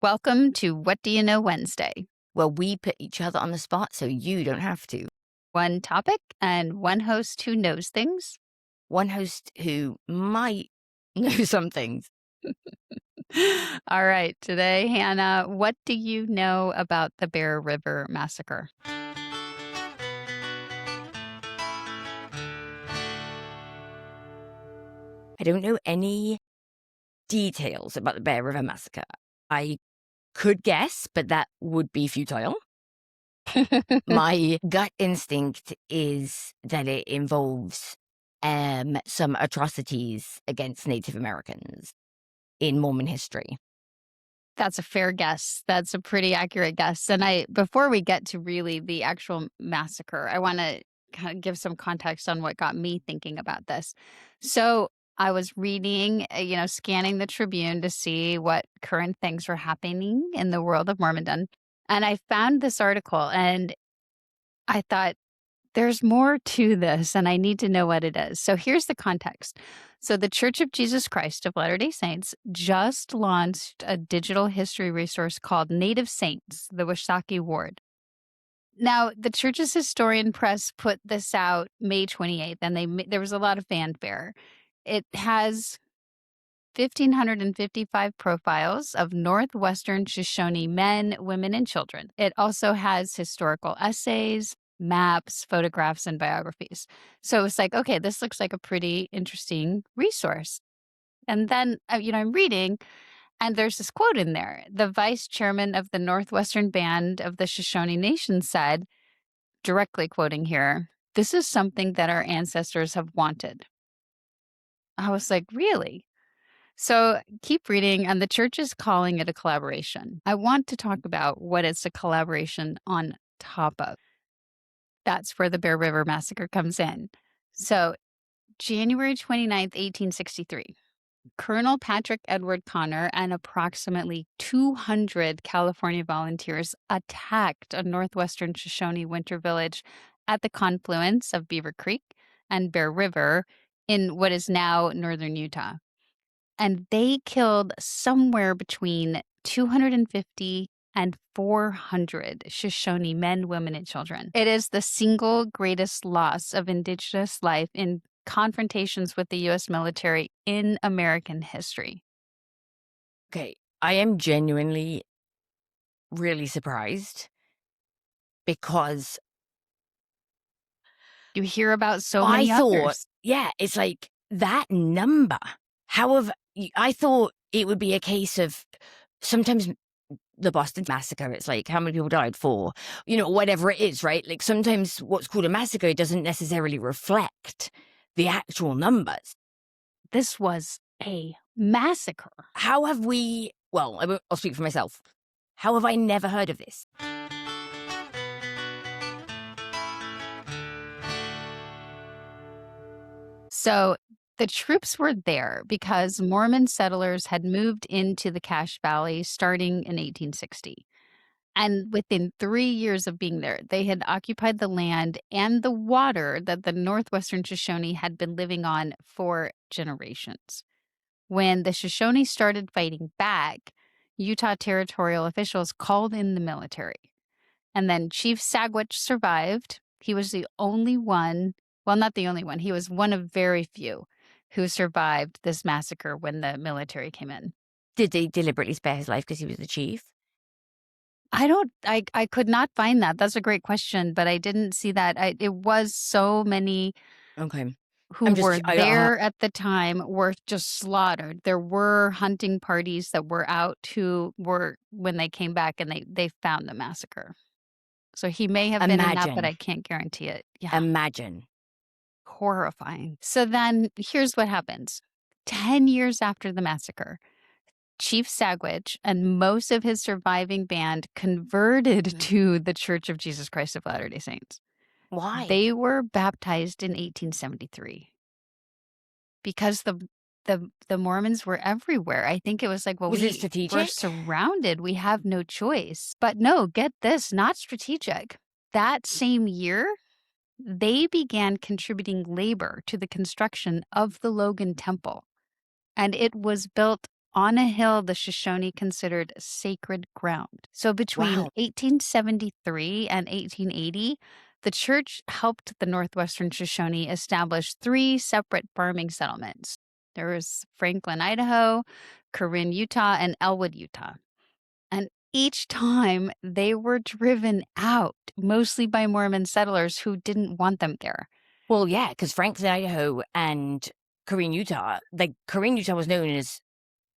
Welcome to What Do You Know Wednesday? Well, we put each other on the spot so you don't have to. One topic and one host who knows things. One host who might know some things. All right, today, Hannah, what do you know about the Bear River Massacre? I don't know any details about the Bear River Massacre. I could guess, but that would be futile. My gut instinct is that it involves some atrocities against Native Americans in Mormon history. That's a fair guess. That's a pretty accurate guess. And before we get to really the actual massacre, I want to kind of give some context on what got me thinking about this. So I was reading, scanning the Tribune to see what current things were happening in the world of Mormondom. And I found this article and I thought, there's more to this, and I need to know what it is. So here's the context. So the Church of Jesus Christ of Latter-day Saints just launched a digital history resource called Native Saints, the Washakie Ward. Now, the church's historian press put this out May 28th, and there was a lot of fanfare. It has 1,555 profiles of Northwestern Shoshone men, women, and children. It also has historical essays, maps, photographs, and biographies. So it's like, okay, this looks like a pretty interesting resource. And then, I'm reading, and there's this quote in there. The vice chairman of the Northwestern Band of the Shoshone Nation said, directly quoting here, "This is something that our ancestors have wanted." I was like, really? So keep reading, and the church is calling it a collaboration. I want to talk about what it's a collaboration on top of. That's where the Bear River Massacre comes in. So January 29th, 1863, Colonel Patrick Edward Connor and approximately 200 California volunteers attacked a Northwestern Shoshone winter village at the confluence of Beaver Creek and Bear River in what is now northern Utah. And they killed somewhere between 250 and 400 Shoshone men, women, and children. It is the single greatest loss of Indigenous life in confrontations with the U.S. military in American history. Okay, I am genuinely really surprised because You hear about so I many thought, others. it's like that number. I thought it would be a case of sometimes the Boston Massacre, it's like how many people died for, whatever it is, right? Like sometimes what's called a massacre doesn't necessarily reflect the actual numbers. This was a massacre. How have we, I'll speak for myself. How have I never heard of this? So the troops were there because Mormon settlers had moved into the Cache Valley starting in 1860. And within 3 years of being there, they had occupied the land and the water that the Northwestern Shoshone had been living on for generations. When the Shoshone started fighting back, Utah territorial officials called in the military. And then Chief Sagwitch survived. He was the only one, well, not the only one, he was one of very few who survived this massacre when the military came in. Did they deliberately spare his life because he was the chief? I could not find that. That's a great question, but I didn't see that. It was so many Okay. who were there at the time were just slaughtered. There were hunting parties that were out who were, when they came back and they found the massacre. So he may have been in that, but I can't guarantee it. Yeah. Imagine. Horrifying. So then here's what happens. 10 years after the massacre, Chief Sagwitch and most of his surviving band converted to the Church of Jesus Christ of Latter-day Saints. Why? They were baptized in 1873 because the Mormons were everywhere. I think it was like, well, Was it strategic? we're surrounded. We have no choice. But no, get this, not strategic. That same year, they began contributing labor to the construction of the Logan Temple. And it was built on a hill the Shoshone considered sacred ground. So between Wow. 1873 and 1880, the church helped the Northwestern Shoshone establish 3 separate farming settlements. There was Franklin, Idaho, Corinne, Utah, and Elwood, Utah. And each time they were driven out, mostly by Mormon settlers who didn't want them there. Well, yeah, because Franklin, Idaho and Corinne, Utah, like Corinne, Utah was known as,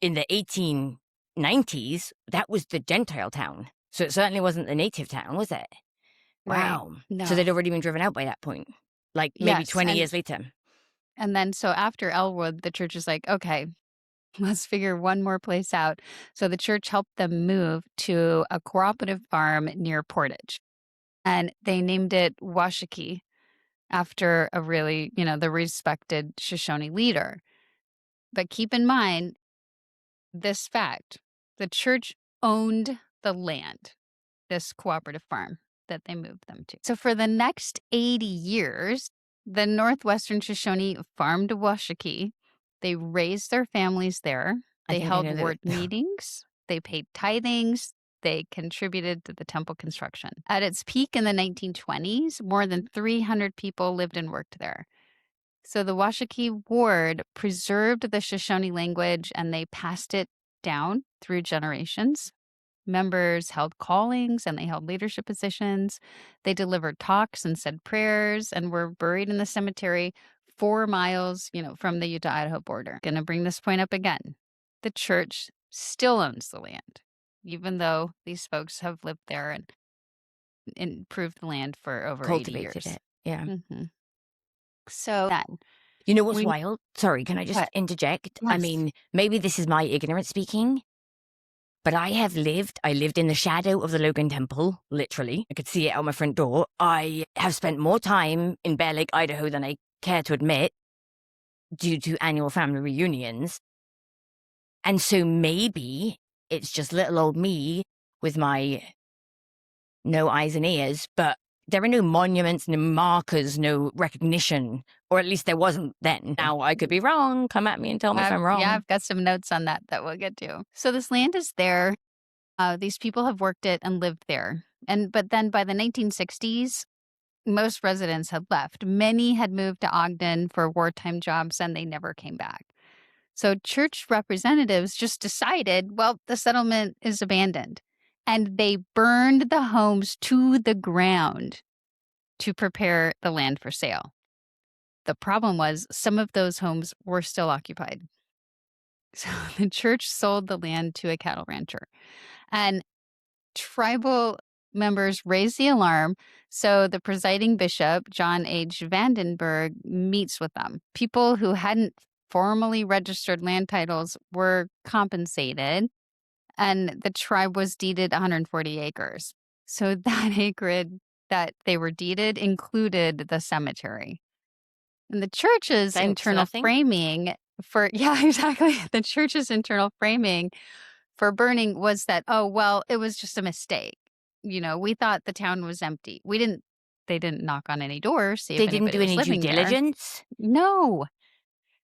in the 1890s, that was the Gentile town. So it certainly wasn't the native town, was it? Right. Wow. So No. they'd already been driven out by that point, like maybe Yes. 20 years later. And then so after Elwood, the church is like, okay, let's figure one more place out. So the church helped them move to a cooperative farm near Portage. And they named it Washakie after a really, the respected Shoshone leader. But keep in mind this fact: the church owned the land, this cooperative farm that they moved them to. So for the next 80 years, the Northwestern Shoshone farmed Washakie. They raised their families there. I They think I held know ward that. meetings. They paid tithings. They contributed to the temple construction. At its peak in the 1920s, more than 300 people lived and worked there. So the Washakie ward preserved the Shoshone language and they passed it down through generations. Members held callings and they held leadership positions. They delivered talks and said prayers and were buried in the cemetery 4 miles, from the Utah-Idaho border. Gonna bring this point up again. The church still owns the land, even though these folks have lived there and improved the land for over 80 Cultivated years. it. Yeah. hmm So then You know what's we wild? Sorry, can I just what? interject? I Yes. mean, maybe this is my ignorance speaking, but I lived in the shadow of the Logan Temple, literally. I could see it out my front door. I have spent more time in Bear Lake, Idaho than I care to admit due to annual family reunions. And so maybe it's just little old me with my no eyes and ears, but there are no monuments, no markers, no recognition, or at least there wasn't then. Now, I could be wrong. Come at me and tell me if I'm Yeah, wrong. I've got some notes on that we'll get to. So this land is there. These people have worked it and lived there. But then by the 1960s, most residents had left. Many had moved to Ogden for wartime jobs and they never came back. So church representatives just decided, well, the settlement is abandoned. And they burned the homes to the ground to prepare the land for sale. The problem was some of those homes were still occupied. So the church sold the land to a cattle rancher. And tribal members raised the alarm. So the presiding bishop, John H. Vandenberg, meets with them. People who hadn't formally registered land titles were compensated, and the tribe was deeded 140 acres. So that acreage that they were deeded included the cemetery. And the church's Thanks for internal nothing. framing for, yeah, exactly. The church's internal framing for burning was that, oh, well, it was just a mistake. We thought the town was empty. They didn't knock on any doors, see if They didn't anybody do was any due living there. diligence. No.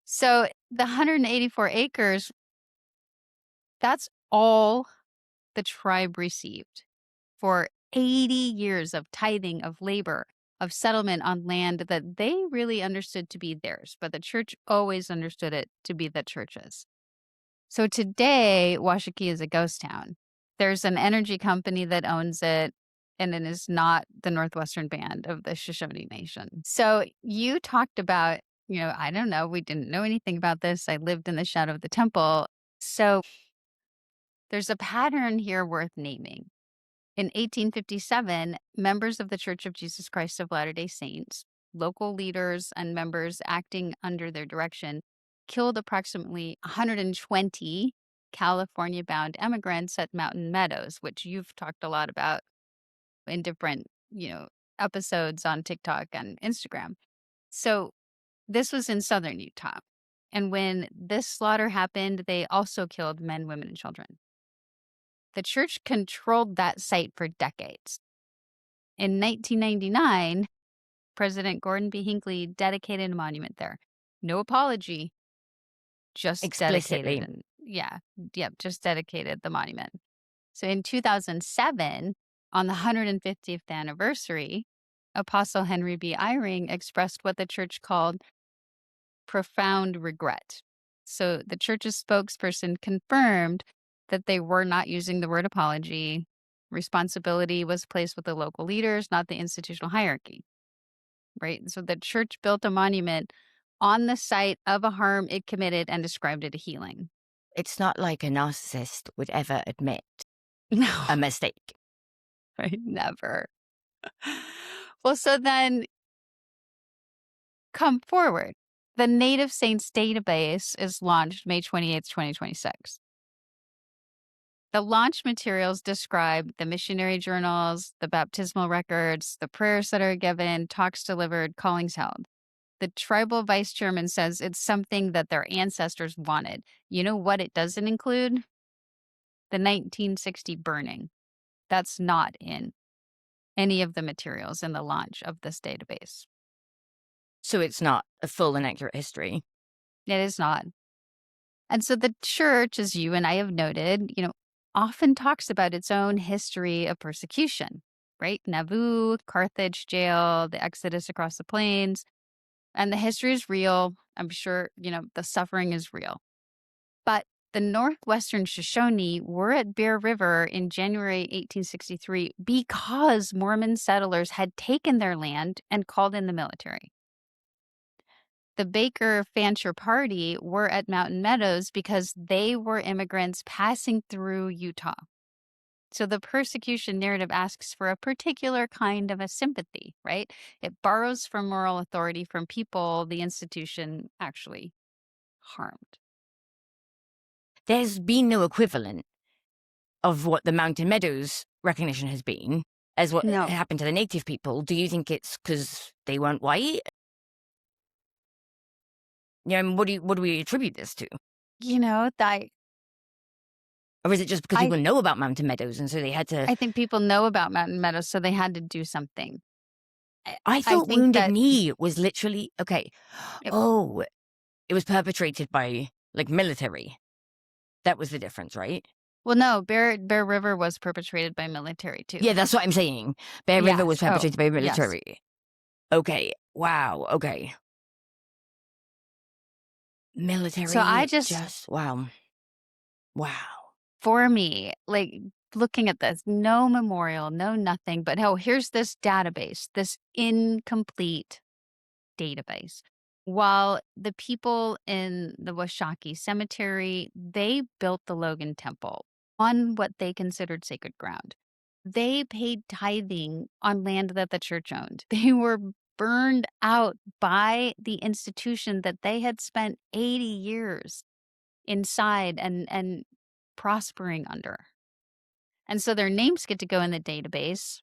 So the 184 acres, that's all the tribe received for 80 years of tithing, of labor, of settlement on land that they really understood to be theirs, but the church always understood it to be the church's. So today, Washakie is a ghost town. There's an energy company that owns it, and it is not the Northwestern Band of the Shoshone Nation. So you talked about, I don't know, we didn't know anything about this. I lived in the shadow of the temple. So there's a pattern here worth naming. In 1857, members of the Church of Jesus Christ of Latter-day Saints, local leaders and members acting under their direction, killed approximately 120 California-bound immigrants at Mountain Meadows, which you've talked a lot about in different, episodes on TikTok and Instagram. So this was in southern Utah. And when this slaughter happened, they also killed men, women, and children. The church controlled that site for decades. In 1999, President Gordon B. Hinckley dedicated a monument there. No apology, just dedicated. Explicitly. Yeah. Yep. Just dedicated the monument. So in 2007, on the 150th anniversary, Apostle Henry B. Eyring expressed what the church called profound regret. So the church's spokesperson confirmed that they were not using the word apology. Responsibility was placed with the local leaders, not the institutional hierarchy, right? So the church built a monument on the site of a harm it committed and described it a healing. It's not like a narcissist would ever admit No, a mistake. right? Never. Well, so then come forward. The Native Saints database is launched May 28th, 2026. The launch materials describe the missionary journals, the baptismal records, the prayers that are given, talks delivered, callings held. The tribal vice chairman says it's something that their ancestors wanted. You know what it doesn't include? The 1960 burning. That's not in any of the materials in the launch of this database. So it's not a full and accurate history. It is not. And so the church, as you and I have noted, often talks about its own history of persecution, right? Nauvoo, Carthage jail, the exodus across the plains. And the history is real. I'm sure, the suffering is real. But the Northwestern Shoshone were at Bear River in January 1863 because Mormon settlers had taken their land and called in the military. The Baker Fancher Party were at Mountain Meadows because they were immigrants passing through Utah. So the persecution narrative asks for a particular kind of a sympathy, right? It borrows from moral authority from people the institution actually harmed. There's been no equivalent of what the Mountain Meadows recognition has been as what No. happened to the native people. Do you think it's because they weren't white? Yeah, what do we attribute this to? That Or is it just because I people know about Mountain Meadows and so they had to... I think people know about Mountain Meadows, so they had to do something. I I thought think Wounded that Knee was literally... Okay. it, Oh, it was perpetrated by, military. That was the difference, right? well, no, Bear River was perpetrated by military too. Yeah, that's what I'm saying. Bear River was Yes. Oh, perpetrated by yes. military. Okay. Wow. Okay. Military. So I just wow. for me, looking at this, no memorial, no nothing, but here's this database, this incomplete database. While the people in the Washakie cemetery, they built the Logan Temple on what they considered sacred ground. They paid tithing on land that the church owned. They were burned out by the institution that they had spent 80 years inside and prospering under. And so their names get to go in the database.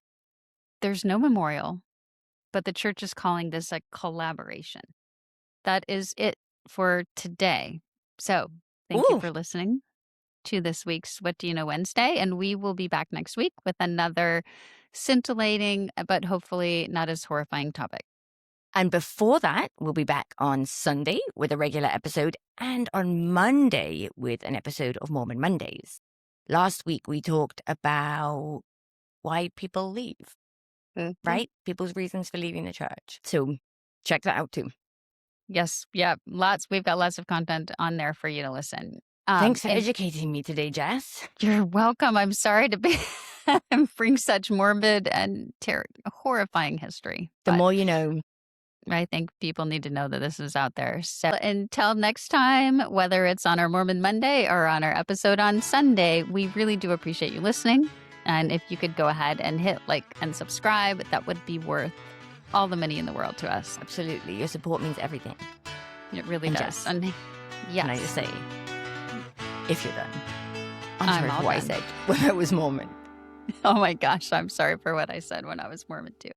There's no memorial, but the church is calling this a collaboration. That is it for today. So thank you Ooh. for listening to this week's What Do You Know Wednesday. And we will be back next week with another scintillating, but hopefully not as horrifying topic. And before that, we'll be back on Sunday with a regular episode and on Monday with an episode of Mormon Mondays. Last week, we talked about why people leave, right? People's reasons for leaving the church. So check that out too. Yes. Yeah. We've got lots of content on there for you to listen. Thanks for educating me today, Jess. You're welcome. I'm sorry to bring such morbid and horrifying history. The more you know. I think people need to know that this is out there. So until next time, whether it's on our Mormon Monday or on our episode on Sunday, we really do appreciate you listening. And if you could go ahead and hit like and subscribe, that would be worth all the money in the world to us. Absolutely. Your support means everything. It really and does. Jess, and yes. Can I just say, if you're done, I'm I'm sorry all for what I done. said when I was Mormon. Oh my gosh, I'm sorry for what I said when I was Mormon too.